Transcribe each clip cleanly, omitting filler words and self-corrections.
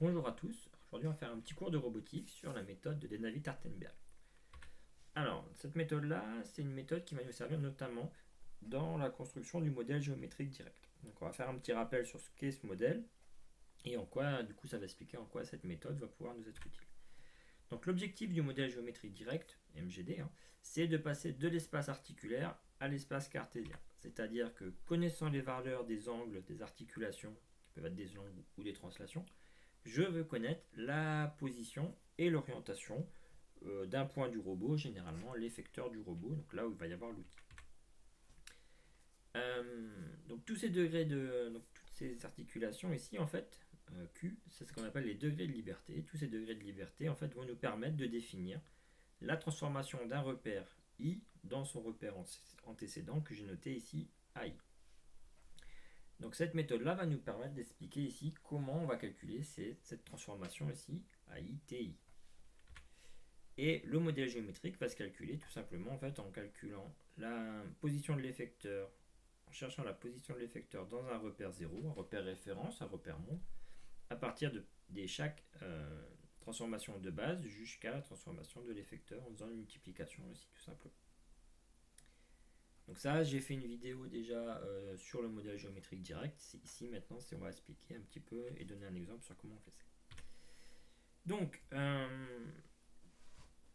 Bonjour à tous, aujourd'hui on va faire un petit cours de robotique sur la méthode de Denavit-Artenberg. Alors, cette méthode-là, c'est une méthode qui va nous servir notamment dans la construction du modèle géométrique direct. Donc on va faire un petit rappel sur ce qu'est ce modèle et en quoi, du coup, ça va expliquer en quoi cette méthode va pouvoir nous être utile. Donc l'objectif du modèle géométrique direct, MGD, c'est de passer de l'espace articulaire à l'espace cartésien. C'est-à-dire que connaissant les valeurs des angles, des articulations, qui peuvent être des angles ou des translations, je veux connaître la position et l'orientation d'un point du robot, généralement l'effecteur du robot, donc là où il va y avoir l'outil. Donc tous ces degrés donc toutes ces articulations ici, en fait, Q, c'est ce qu'on appelle les degrés de liberté. Tous ces degrés de liberté, en fait, vont nous permettre de définir la transformation d'un repère I dans son repère antécédent que j'ai noté ici AI. Donc cette méthode-là va nous permettre d'expliquer ici comment on va calculer cette transformation ici, AI, TI. Et le modèle géométrique va se calculer tout simplement en fait en calculant la position de l'effecteur, en cherchant la position de l'effecteur dans un repère 0, un repère référence, un repère monde, à partir de chaque transformation de base jusqu'à la transformation de l'effecteur en faisant une multiplication ici tout simplement. Donc ça, j'ai fait une vidéo déjà sur le modèle géométrique direct. Ici maintenant, on va expliquer un petit peu et donner un exemple sur comment on fait ça. Donc,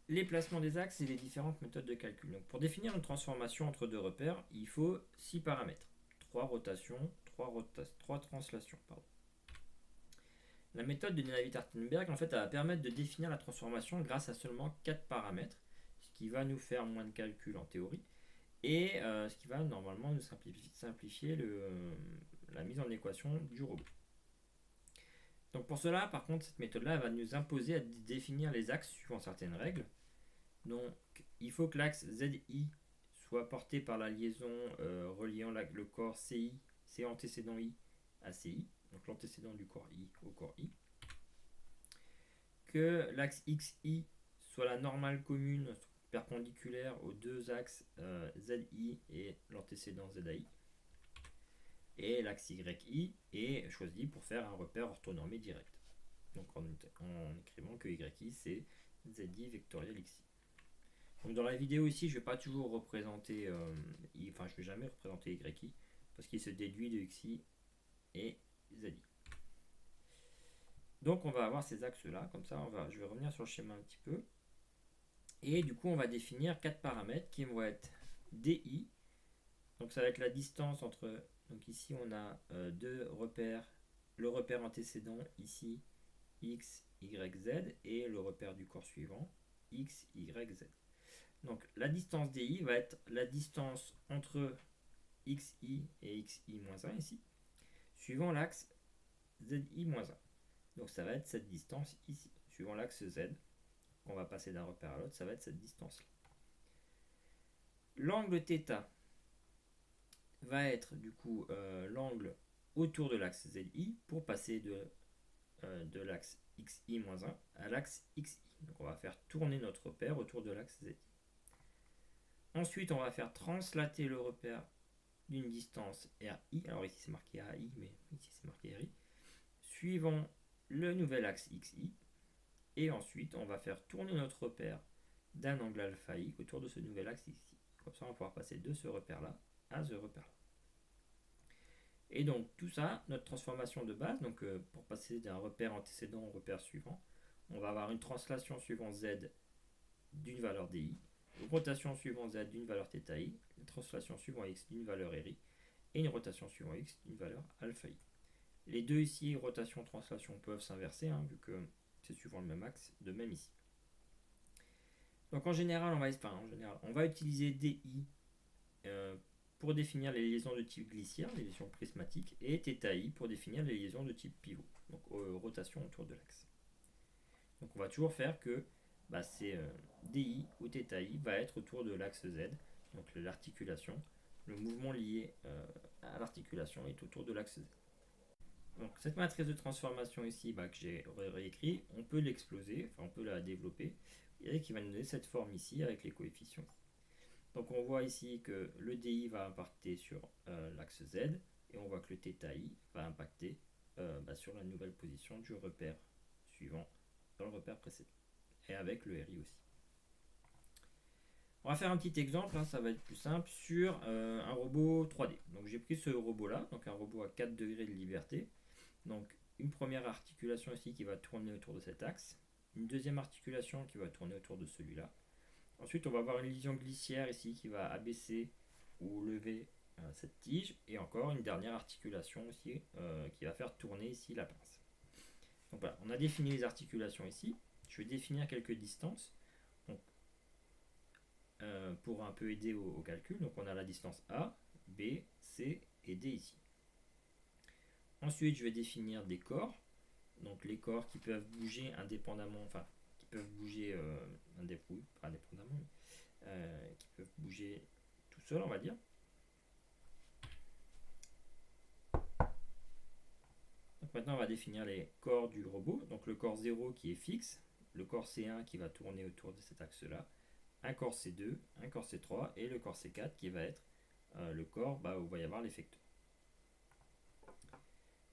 les placements des axes et les différentes méthodes de calcul. Donc, pour définir une transformation entre deux repères, il faut 6 paramètres. 3 rotations, 3 translations. La méthode de Denavit-Artenberg, en fait, elle va permettre de définir la transformation grâce à seulement 4 paramètres, ce qui va nous faire moins de calculs en théorie, et ce qui va normalement nous simplifier la mise en équation du robot. Donc pour cela, par contre, cette méthode-là va nous imposer à définir les axes suivant certaines règles. Donc il faut que l'axe ZI soit porté par la liaison reliant le corps CI, C antécédent I à CI, donc l'antécédent du corps I au corps I. Que l'axe XI soit la normale commune perpendiculaire aux deux axes ZI et l'antécédent ZI. Et l'axe YI est choisi pour faire un repère orthonormé direct. Donc en écrivant que YI c'est ZI vectoriel XI. Donc dans la vidéo ici, je ne vais pas toujours représenter, je ne vais jamais représenter YI parce qu'il se déduit de XI et ZI. Donc on va avoir ces axes là, comme ça je vais revenir sur le schéma un petit peu. Et du coup on va définir 4 paramètres qui vont être DI, donc ça va être la distance entre, donc ici on a deux repères, le repère antécédent ici X, Y, Z et le repère du corps suivant X, Y, Z. Donc la distance DI va être la distance entre XI et XI-1 ici, suivant l'axe ZI-1. Donc ça va être cette distance ici, suivant l'axe Z, qu'on va passer d'un repère à l'autre, ça va être cette distance-là. L'angle θ va être du coup l'angle autour de l'axe ZI pour passer de l'axe XI-1 à l'axe XI. Donc on va faire tourner notre repère autour de l'axe ZI. Ensuite, on va faire translater le repère d'une distance RI. Alors ici c'est marqué AI, mais ici c'est marqué RI. Suivant le nouvel axe XI. Et ensuite, on va faire tourner notre repère d'un angle alpha I autour de ce nouvel axe ici. Comme ça, on va pouvoir passer de ce repère-là à ce repère-là. Et donc, tout ça, notre transformation de base, donc pour passer d'un repère antécédent au repère suivant, on va avoir une translation suivant Z d'une valeur DI, une rotation suivant Z d'une valeur θI, une translation suivant X d'une valeur RI, et une rotation suivant X d'une valeur alpha I. Les deux ici, rotation, translation, peuvent s'inverser, vu que c'est suivant le même axe, de même ici. Donc en général, on va utiliser DI pour définir les liaisons de type glissière, les liaisons prismatiques, et θI pour définir les liaisons de type pivot, donc rotation autour de l'axe. Donc on va toujours faire que c'est DI ou θI va être autour de l'axe Z, donc l'articulation, le mouvement lié à l'articulation est autour de l'axe Z. Donc cette matrice de transformation ici que j'ai réécrit, on peut l'exploser, on peut la développer, et qui va nous donner cette forme ici avec les coefficients. Donc on voit ici que le DI va impacter sur l'axe Z, et on voit que le θI va impacter sur la nouvelle position du repère suivant dans le repère précédent. Et avec le RI aussi. On va faire un petit exemple, hein, ça va être plus simple, sur un robot 3D. Donc j'ai pris ce robot-là, donc un robot à 4 degrés de liberté. Donc une première articulation ici qui va tourner autour de cet axe. Une deuxième articulation qui va tourner autour de celui-là. Ensuite, on va avoir une liaison glissière ici qui va abaisser ou lever cette tige. Et encore une dernière articulation ici qui va faire tourner ici la pince. Donc voilà, on a défini les articulations ici. Je vais définir quelques distances. Donc, pour un peu aider au calcul. Donc on a la distance A, B, C et D ici. Ensuite, je vais définir des corps. Donc les corps qui peuvent bouger indépendamment, enfin qui peuvent bouger pas indépendamment, qui peuvent bouger tout seul, on va dire. Donc maintenant, on va définir les corps du robot. Donc le corps 0 qui est fixe, le corps C1 qui va tourner autour de cet axe-là, un corps C2, un corps C3 et le corps C4 qui va être le corps où il va y avoir l'effecteur.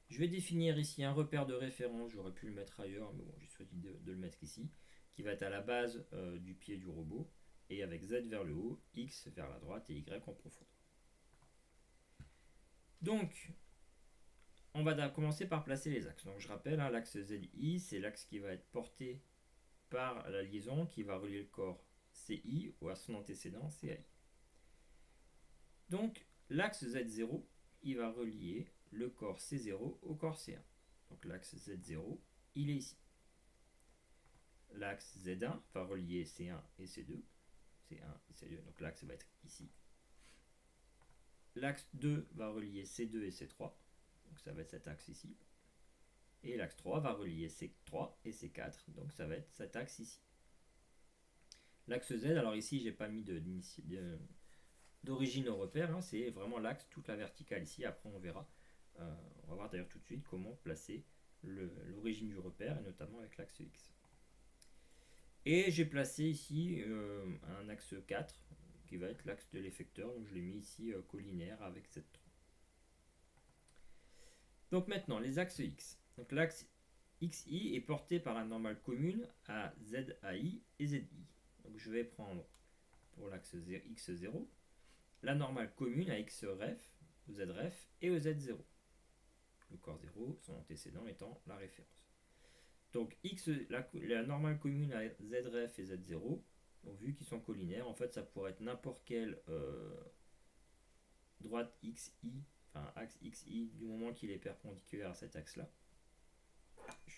Je vais définir ici un repère de référence, j'aurais pu le mettre ailleurs, mais bon, j'ai choisi de le mettre ici, qui va être à la base du pied du robot, et avec Z vers le haut, X vers la droite et Y en profondeur. Donc, on va commencer par placer les axes. Donc je rappelle, hein, l'axe ZI, c'est l'axe qui va être porté par la liaison qui va relier le corps CI ou à son antécédent CI. Donc l'axe Z0, il va relier le corps C0 au corps C1. Donc l'axe Z0, il est ici. L'axe Z1 va relier C1 et C2. C1 et C2, donc l'axe va être ici. L'axe 2 va relier C2 et C3. Donc ça va être cet axe ici. Et l'axe 3 va relier C3 et C4. Donc ça va être cet axe ici. L'axe Z, alors ici j'ai pas mis d'origine au repère, hein, c'est vraiment l'axe, toute la verticale ici. Après on verra. On va voir d'ailleurs tout de suite comment placer l'origine du repère, et notamment avec l'axe X. Et j'ai placé ici un axe 4 qui va être l'axe de l'effecteur, donc je l'ai mis ici collinaire avec Z3. Donc maintenant les axes X. Donc l'axe XI est porté par la normale commune à ZAI et ZI. Donc je vais prendre pour l'axe X0 la normale commune à XREF, au ZREF et au Z0. Le corps 0, son antécédent étant la référence. Donc la normale commune à ZREF et Z0, donc vu qu'ils sont collinaires, en fait ça pourrait être n'importe quelle droite XI, enfin axe XI, du moment qu'il est perpendiculaire à cet axe-là.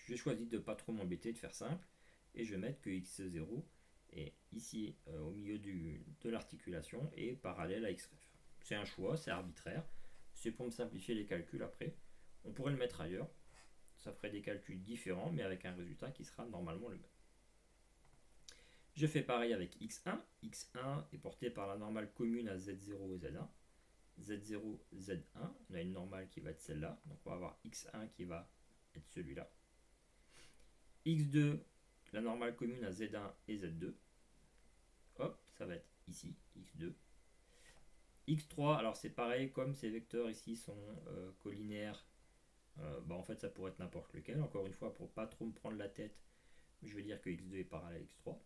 J'ai choisi de ne pas trop m'embêter, de faire simple, et je vais mettre que X0 est ici au milieu de l'articulation et parallèle à XREF. C'est un choix, c'est arbitraire, c'est pour me simplifier les calculs après. On pourrait le mettre ailleurs, ça ferait des calculs différents, mais avec un résultat qui sera normalement le même. Je fais pareil avec X1. X1 est porté par la normale commune à Z0 et Z1. Z0, Z1, on a une normale qui va être celle-là, donc on va avoir X1 qui va être celui-là. X2, la normale commune à Z1 et Z2. Hop, ça va être ici, X2. X3, alors c'est pareil, comme ces vecteurs ici sont collinaires, en fait ça pourrait être n'importe lequel. Encore une fois, pour pas trop me prendre la tête, je vais dire que X2 est parallèle à X3.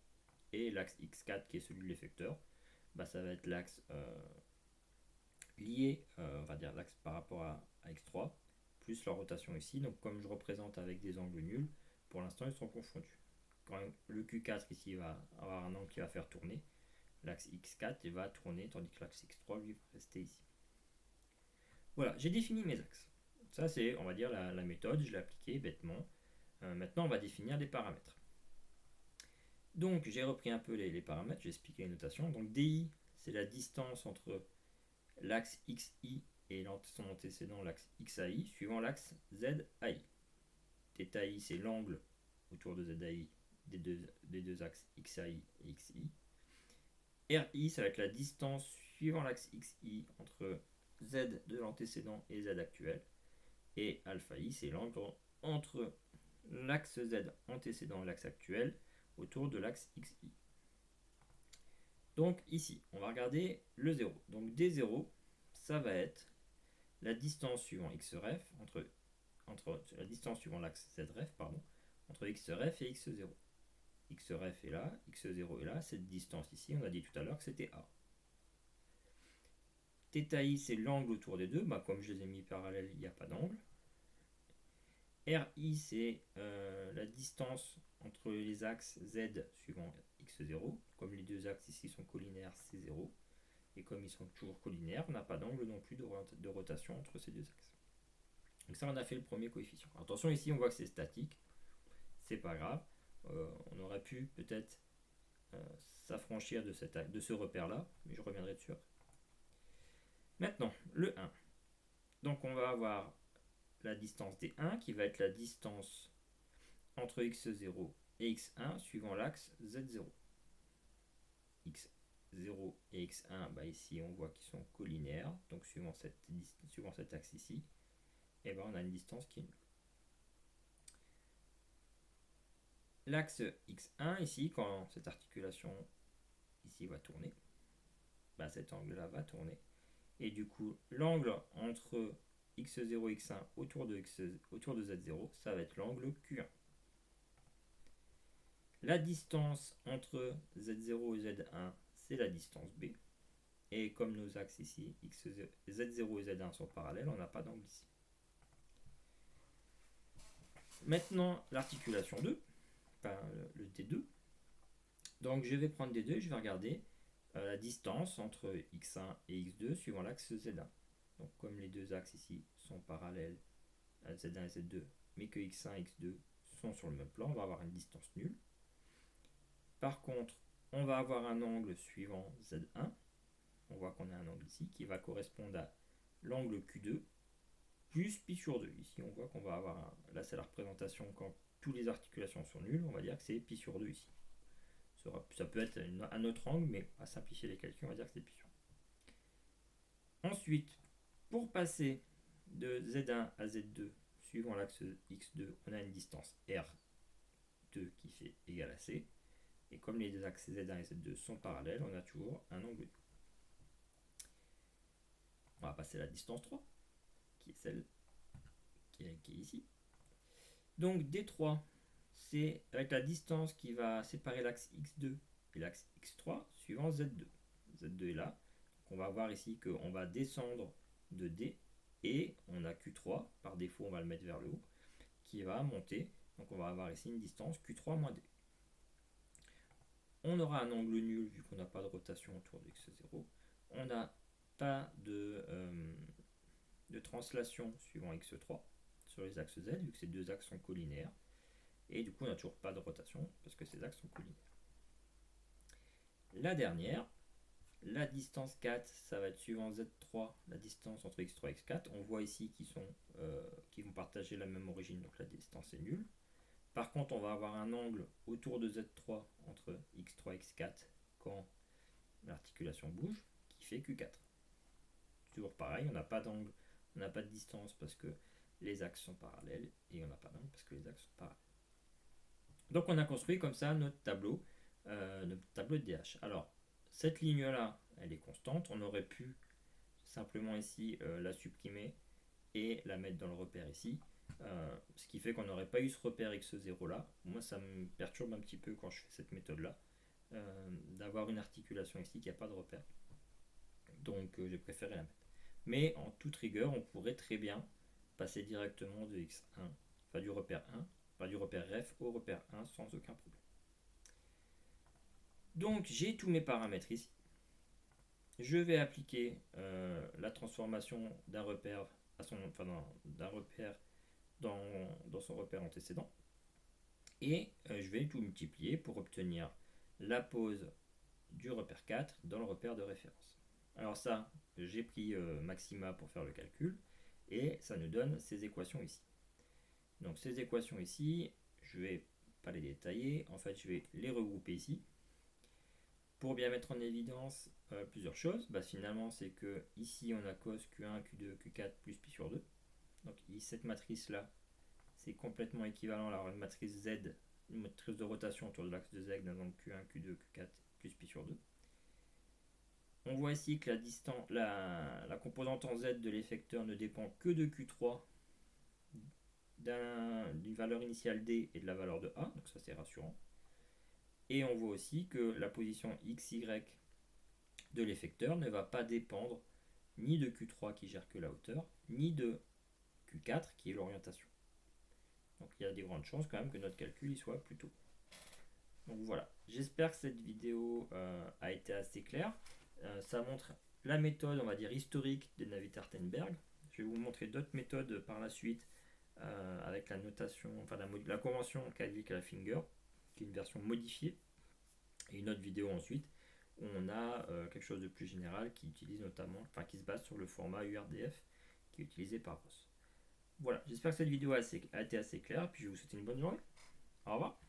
Et l'axe X4 qui est celui de l'effecteur, ça va être l'axe lié, on va dire l'axe par rapport à X3, plus leur rotation ici. Donc comme je représente avec des angles nuls, pour l'instant ils sont confondus. Quand le Q4 ici va avoir un angle qui va faire tourner, l'axe X4 va tourner, tandis que l'axe X3 lui va rester ici. Voilà, j'ai défini mes axes. Ça c'est, on va dire, la méthode, je l'ai appliquée bêtement. Maintenant on va définir des paramètres. Donc j'ai repris un peu les paramètres, j'ai expliqué les notations. Donc DI, c'est la distance entre l'axe XI et son antécédent, l'axe XAI, suivant l'axe ZAI. ΘI, c'est l'angle autour de ZAI des deux axes XAI et XI. RI, ça va être la distance suivant l'axe XI entre Z de l'antécédent et Z actuel. Et alpha I, c'est l'angle entre l'axe Z antécédent et l'axe actuel autour de l'axe XI. Donc ici, on va regarder le 0. Donc D0, ça va être la distance suivant XREF entre la distance suivant l'axe ZREF, entre entre xref et x0. xref est là, x0 est là, cette distance ici, on a dit tout à l'heure que c'était A. Θi, c'est l'angle autour des deux, comme je les ai mis parallèles, il n'y a pas d'angle. RI, c'est la distance entre les axes Z suivant x0. Comme les deux axes ici sont collinaires, c'est 0. Et comme ils sont toujours collinaires, on n'a pas d'angle non plus de rotation entre ces deux axes. Donc ça, on a fait le premier coefficient. Alors, attention, ici, on voit que c'est statique. C'est pas grave. On aurait pu peut-être s'affranchir de ce repère-là, mais je reviendrai dessus après. Maintenant, le 1. Donc, on va avoir la distance des 1 qui va être la distance entre x0 et x1 suivant l'axe z0. x0 et x1, ici on voit qu'ils sont collinaires, donc suivant cet axe ici, et on a une distance qui est nulle. L'axe x1 ici, quand cette articulation ici va tourner, cet angle-là va tourner, et du coup l'angle entre x0 et x1 autour de z0, ça va être l'angle Q1. La distance entre z0 et z1, c'est la distance B. Et comme nos axes ici, z0 et z1 sont parallèles, on n'a pas d'angle ici. Maintenant, l'articulation 2, le D2. Donc je vais prendre D2 et je vais regarder la distance entre x1 et x2 suivant l'axe z1. Donc comme les deux axes ici sont parallèles à z1 et z2, mais que x1 et x2 sont sur le même plan, on va avoir une distance nulle. Par contre, on va avoir un angle suivant z1. On voit qu'on a un angle ici qui va correspondre à l'angle Q2 plus pi sur 2. Ici, on voit qu'on va avoir là, c'est la représentation quand toutes les articulations sont nulles. On va dire que c'est pi sur 2 ici. Ça peut être un autre angle, mais à simplifier les calculs, on va dire que c'est pi sur 2. Ensuite, pour passer de Z1 à Z2, suivant l'axe X2, on a une distance R2 qui fait égal à C. Et comme les deux axes Z1 et Z2 sont parallèles, on a toujours un angle nul. On va passer à la distance 3, qui est celle qui est ici. Donc D3, c'est avec la distance qui va séparer l'axe X2 et l'axe X3 suivant Z2. Z2 est là. Donc on va voir ici qu'on va descendre de D et on a Q3, par défaut on va le mettre vers le haut, qui va monter. Donc on va avoir ici une distance Q3 moins D. On aura un angle nul vu qu'on n'a pas de rotation autour de x0. On n'a pas de translation suivant x3 sur les axes z, vu que ces deux axes sont collinaires. Et du coup, on n'a toujours pas de rotation parce que ces axes sont collinaires. La dernière, la distance 4, ça va être suivant z3, la distance entre x3 et x4. On voit ici qu'ils vont partager la même origine, donc la distance est nulle. Par contre, on va avoir un angle autour de z3 entre x3 et x4 quand l'articulation bouge, qui fait Q4. Toujours pareil, on n'a pas d'angle, on n'a pas de distance parce que les axes sont parallèles, et on n'a pas d'angle parce que les axes sont parallèles. Donc on a construit comme ça notre tableau de DH. Alors, cette ligne-là, elle est constante. On aurait pu simplement ici la supprimer et la mettre dans le repère ici. Ce qui fait qu'on n'aurait pas eu ce repère x0 là. Moi, ça me perturbe un petit peu quand je fais cette méthode là, d'avoir une articulation ici qui n'a pas de repère. Donc j'ai préféré la mettre. Mais en toute rigueur, on pourrait très bien passer directement de x1, enfin du repère 1, du repère ref au repère 1 sans aucun problème. Donc j'ai tous mes paramètres ici. Je vais appliquer la transformation d'un repère d'un repère dans son repère antécédent. Et je vais tout multiplier pour obtenir la pose du repère 4 dans le repère de référence. Alors ça, j'ai pris maxima pour faire le calcul, et ça nous donne ces équations ici. Donc ces équations ici, je vais pas les détailler, en fait je vais les regrouper ici. Pour bien mettre en évidence plusieurs choses, finalement c'est que ici on a cos Q1, Q2, Q4 plus pi sur 2. Donc cette matrice là, c'est complètement équivalent à une matrice Z, une matrice de rotation autour de l'axe de Z, donc Q1, Q2, Q4 plus pi sur 2. On voit ici que la composante en Z de l'effecteur ne dépend que de Q3 d'une valeur initiale D et de la valeur de A, donc ça c'est rassurant. Et on voit aussi que la position XY de l'effecteur ne va pas dépendre ni de Q3 qui gère que la hauteur, ni de Q4 qui est l'orientation. Donc il y a des grandes chances quand même que notre calcul y soit plus tôt. Donc voilà, j'espère que cette vidéo a été assez claire. Ça montre la méthode, on va dire, historique des Navier-Sternberg. Je vais vous montrer d'autres méthodes par la suite avec la notation, enfin la convention Caddy-Finger, qui est une version modifiée, et une autre vidéo ensuite où on a quelque chose de plus général qui utilise notamment, enfin qui se base sur le format URDF qui est utilisé par Ross. Voilà, j'espère que cette vidéo a été assez claire, puis je vous souhaite une bonne journée. Au revoir.